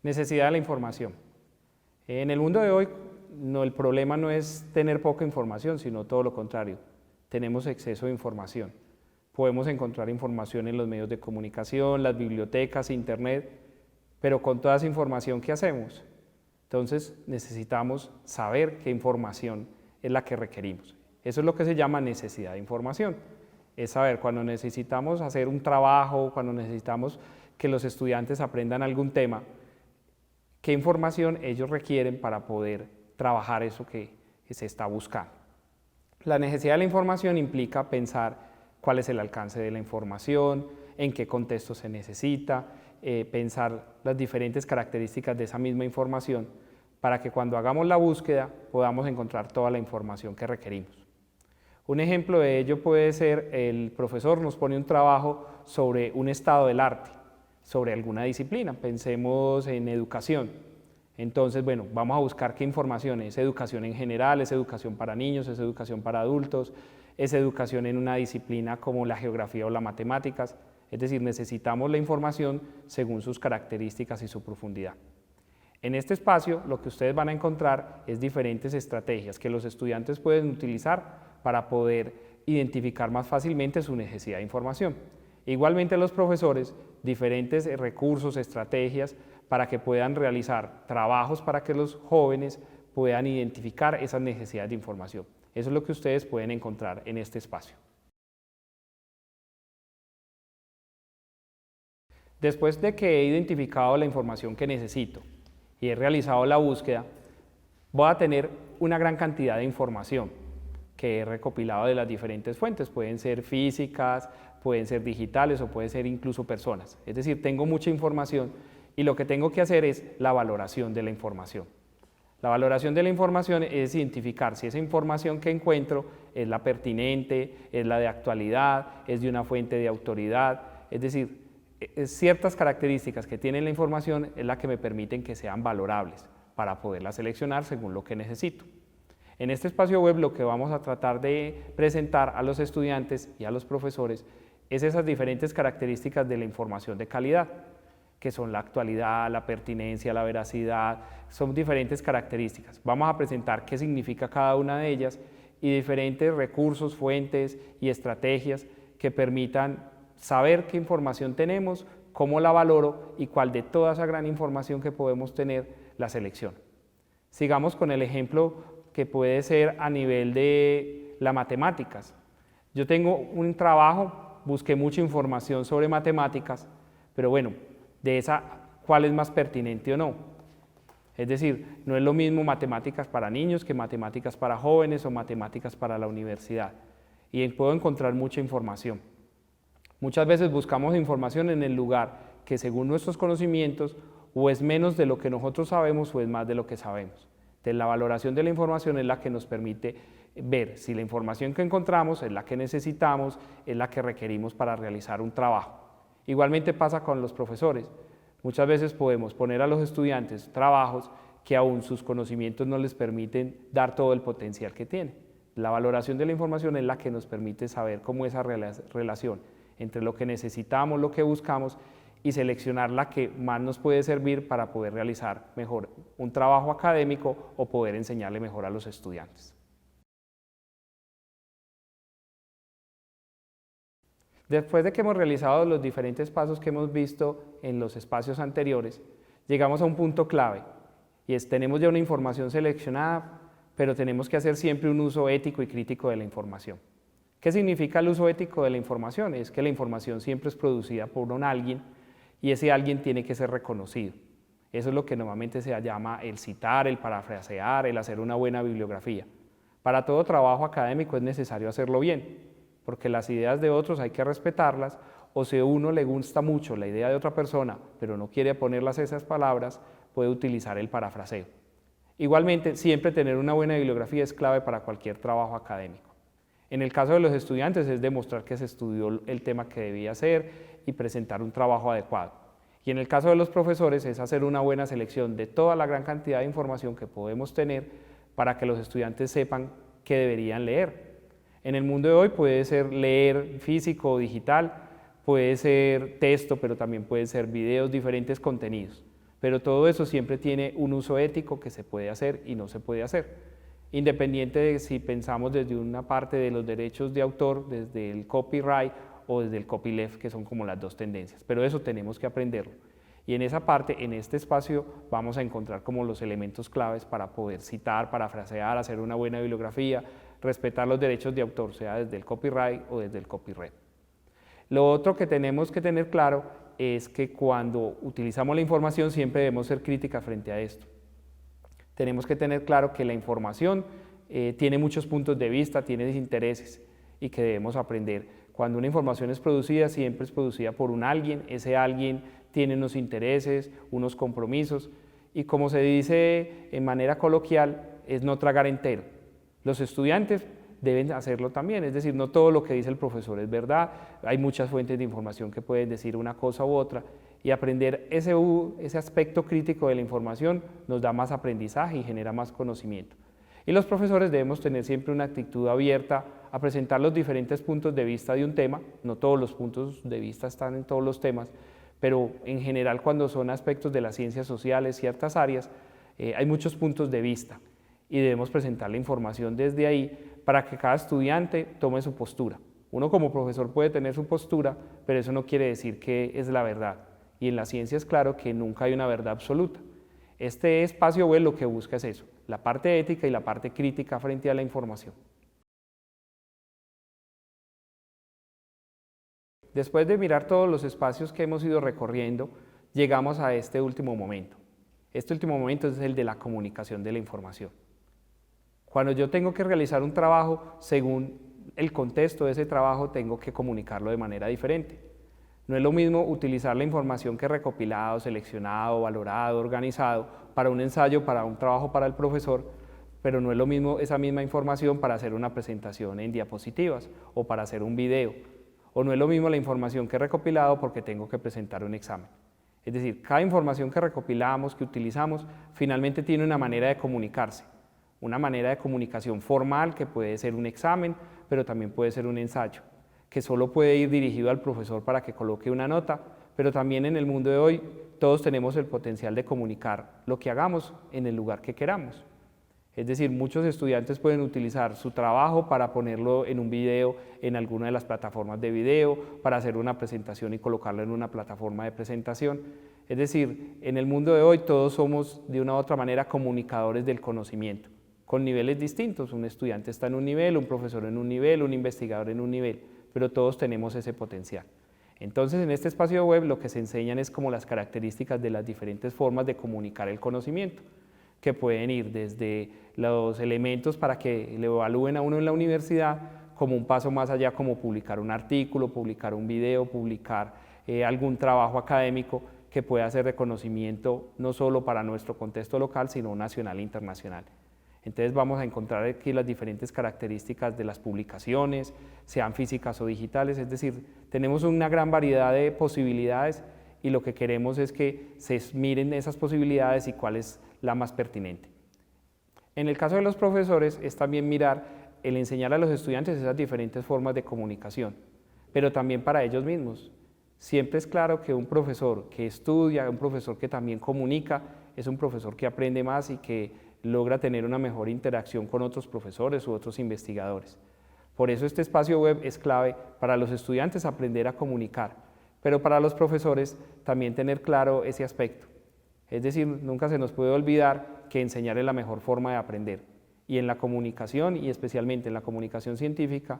Necesidad de la información. En el mundo de hoy, el problema no es tener poca información, sino todo lo contrario. Tenemos exceso de información. Podemos encontrar información en los medios de comunicación, las bibliotecas, internet, pero con toda esa información, ¿qué hacemos? Entonces necesitamos saber qué información es la que requerimos. Eso es lo que se llama necesidad de información. Es saber cuando necesitamos hacer un trabajo, cuando necesitamos que los estudiantes aprendan algún tema, qué información ellos requieren para poder trabajar eso que se está buscando. La necesidad de la información implica pensar cuál es el alcance de la información, en qué contexto se necesita, pensar las diferentes características de esa misma información para que cuando hagamos la búsqueda podamos encontrar toda la información que requerimos. Un ejemplo de ello puede ser el profesor nos pone un trabajo sobre un estado del arte, sobre alguna disciplina, pensemos en educación. Entonces, bueno, vamos a buscar qué información es educación en general, es educación para niños, es educación para adultos, es educación en una disciplina como la geografía o las matemáticas, es decir, necesitamos la información según sus características y su profundidad. En este espacio lo que ustedes van a encontrar es diferentes estrategias que los estudiantes pueden utilizar para poder identificar más fácilmente su necesidad de información. Igualmente los profesores, diferentes recursos, estrategias para que puedan realizar trabajos para que los jóvenes puedan identificar esas necesidades de información. Eso es lo que ustedes pueden encontrar en este espacio. Después de que he identificado la información que necesito y he realizado la búsqueda, voy a tener una gran cantidad de información que he recopilado de las diferentes fuentes. Pueden ser físicas, pueden ser digitales o pueden ser incluso personas. Es decir, tengo mucha información y lo que tengo que hacer es la valoración de la información. La valoración de la información es identificar si esa información que encuentro es la pertinente, es la de actualidad, es de una fuente de autoridad, es decir, ciertas características que tiene la información es la que me permiten que sean valorables para poderla seleccionar según lo que necesito. En este espacio web lo que vamos a tratar de presentar a los estudiantes y a los profesores es esas diferentes características de la información de calidad, que son la actualidad, la pertinencia, la veracidad, son diferentes características. Vamos a presentar qué significa cada una de ellas y diferentes recursos, fuentes y estrategias que permitan saber qué información tenemos, cómo la valoro y cuál de toda esa gran información que podemos tener la selecciono. Sigamos con el ejemplo que puede ser a nivel de las matemáticas. Yo tengo un trabajo, busqué mucha información sobre matemáticas, pero bueno, de esa, ¿cuál es más pertinente o no? Es decir, no es lo mismo matemáticas para niños que matemáticas para jóvenes o matemáticas para la universidad. Y puedo encontrar mucha información. Muchas veces buscamos información en el lugar que según nuestros conocimientos o es menos de lo que nosotros sabemos o es más de lo que sabemos. Entonces, la valoración de la información es la que nos permite ver si la información que encontramos es la que necesitamos, es la que requerimos para realizar un trabajo. Igualmente pasa con los profesores. Muchas veces podemos poner a los estudiantes trabajos que aún sus conocimientos no les permiten dar todo el potencial que tienen. La valoración de la información es la que nos permite saber cómo esa relación entre lo que necesitamos, lo que buscamos y seleccionar la que más nos puede servir para poder realizar mejor un trabajo académico o poder enseñarle mejor a los estudiantes. Después de que hemos realizado los diferentes pasos que hemos visto en los espacios anteriores, llegamos a un punto clave y es tenemos ya una información seleccionada, pero tenemos que hacer siempre un uso ético y crítico de la información. ¿Qué significa el uso ético de la información? Es que la información siempre es producida por un alguien y ese alguien tiene que ser reconocido. Eso es lo que normalmente se llama el citar, el parafrasear, el hacer una buena bibliografía. Para todo trabajo académico es necesario hacerlo bien, porque las ideas de otros hay que respetarlas, o si a uno le gusta mucho la idea de otra persona, pero no quiere ponerlas esas palabras, puede utilizar el parafraseo. Igualmente, siempre tener una buena bibliografía es clave para cualquier trabajo académico. En el caso de los estudiantes es demostrar que se estudió el tema que debía hacer y presentar un trabajo adecuado. Y en el caso de los profesores es hacer una buena selección de toda la gran cantidad de información que podemos tener para que los estudiantes sepan qué deberían leer. En el mundo de hoy puede ser leer físico o digital, puede ser texto, pero también puede ser videos, diferentes contenidos. pero todo eso siempre tiene un uso ético que se puede hacer y no se puede hacer, independiente de si pensamos desde una parte de los derechos de autor, desde el copyright o desde el copyleft, que son como las dos tendencias, pero eso tenemos que aprenderlo. Y en esa parte, en este espacio, vamos a encontrar como los elementos claves para poder citar, parafrasear, hacer una buena bibliografía, respetar los derechos de autor, sea desde el copyright o desde el copyleft. Lo otro que tenemos que tener claro es que cuando utilizamos la información siempre debemos ser críticas frente a esto. Tenemos que tener claro que la información tiene muchos puntos de vista, tiene intereses y que debemos aprender. Cuando una información es producida, siempre es producida por un alguien, ese alguien tiene unos intereses, unos compromisos y como se dice en manera coloquial, es no tragar entero. Los estudiantes deben hacerlo también, es decir, no todo lo que dice el profesor es verdad, hay muchas fuentes de información que pueden decir una cosa u otra y aprender ese aspecto crítico de la información nos da más aprendizaje y genera más conocimiento. Y los profesores debemos tener siempre una actitud abierta a presentar los diferentes puntos de vista de un tema, no todos los puntos de vista están en todos los temas, pero en general cuando son aspectos de las ciencias sociales, ciertas áreas, hay muchos puntos de vista y debemos presentar la información desde ahí para que cada estudiante tome su postura. Uno como profesor puede tener su postura, pero eso no quiere decir que es la verdad. Y en la ciencia es claro que nunca hay una verdad absoluta. Este espacio web lo que busca es eso, la parte ética y la parte crítica frente a la información. Después de mirar todos los espacios que hemos ido recorriendo, llegamos a este último momento. Este último momento es el de la comunicación de la información. Cuando yo tengo que realizar un trabajo, según el contexto de ese trabajo, tengo que comunicarlo de manera diferente. No es lo mismo utilizar la información que he recopilado, seleccionado, valorado, organizado para un ensayo, para un trabajo para el profesor, pero no es lo mismo esa misma información para hacer una presentación en diapositivas o para hacer un video. O no es lo mismo la información que he recopilado porque tengo que presentar un examen. Es decir, cada información que recopilamos, que utilizamos, finalmente tiene una manera de comunicarse. Una manera de comunicación formal que puede ser un examen, pero también puede ser un ensayo, que solo puede ir dirigido al profesor para que coloque una nota, pero también en el mundo de hoy todos tenemos el potencial de comunicar lo que hagamos en el lugar que queramos. Es decir, muchos estudiantes pueden utilizar su trabajo para ponerlo en un video en alguna de las plataformas de video, para hacer una presentación y colocarlo en una plataforma de presentación. Es decir, en el mundo de hoy todos somos de una u otra manera comunicadores del conocimiento, con niveles distintos. Un estudiante está en un nivel, un profesor en un nivel, un investigador en un nivel, pero todos tenemos ese potencial. Entonces, en este espacio web lo que se enseñan es como las características de las diferentes formas de comunicar el conocimiento, que pueden ir desde los elementos para que le evalúen a uno en la universidad, como un paso más allá, como publicar un artículo, publicar un video, publicar algún trabajo académico que pueda hacer reconocimiento no solo para nuestro contexto local, sino nacional e internacional. Entonces vamos a encontrar aquí las diferentes características de las publicaciones, sean físicas o digitales, es decir, tenemos una gran variedad de posibilidades y lo que queremos es que se miren esas posibilidades y cuál es la más pertinente. En el caso de los profesores es también mirar el enseñar a los estudiantes esas diferentes formas de comunicación, pero también para ellos mismos. Siempre es claro que un profesor que estudia, un profesor que también comunica, es un profesor que aprende más y que logra tener una mejor interacción con otros profesores u otros investigadores. Por eso este espacio web es clave para los estudiantes aprender a comunicar, pero para los profesores también tener claro ese aspecto. Es decir, nunca se nos puede olvidar que enseñar es la mejor forma de aprender. Y en la comunicación, y especialmente en la comunicación científica,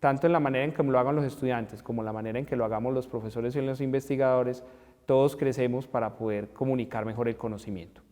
tanto en la manera en que lo hagan los estudiantes como en la manera en que lo hagamos los profesores y los investigadores, todos crecemos para poder comunicar mejor el conocimiento.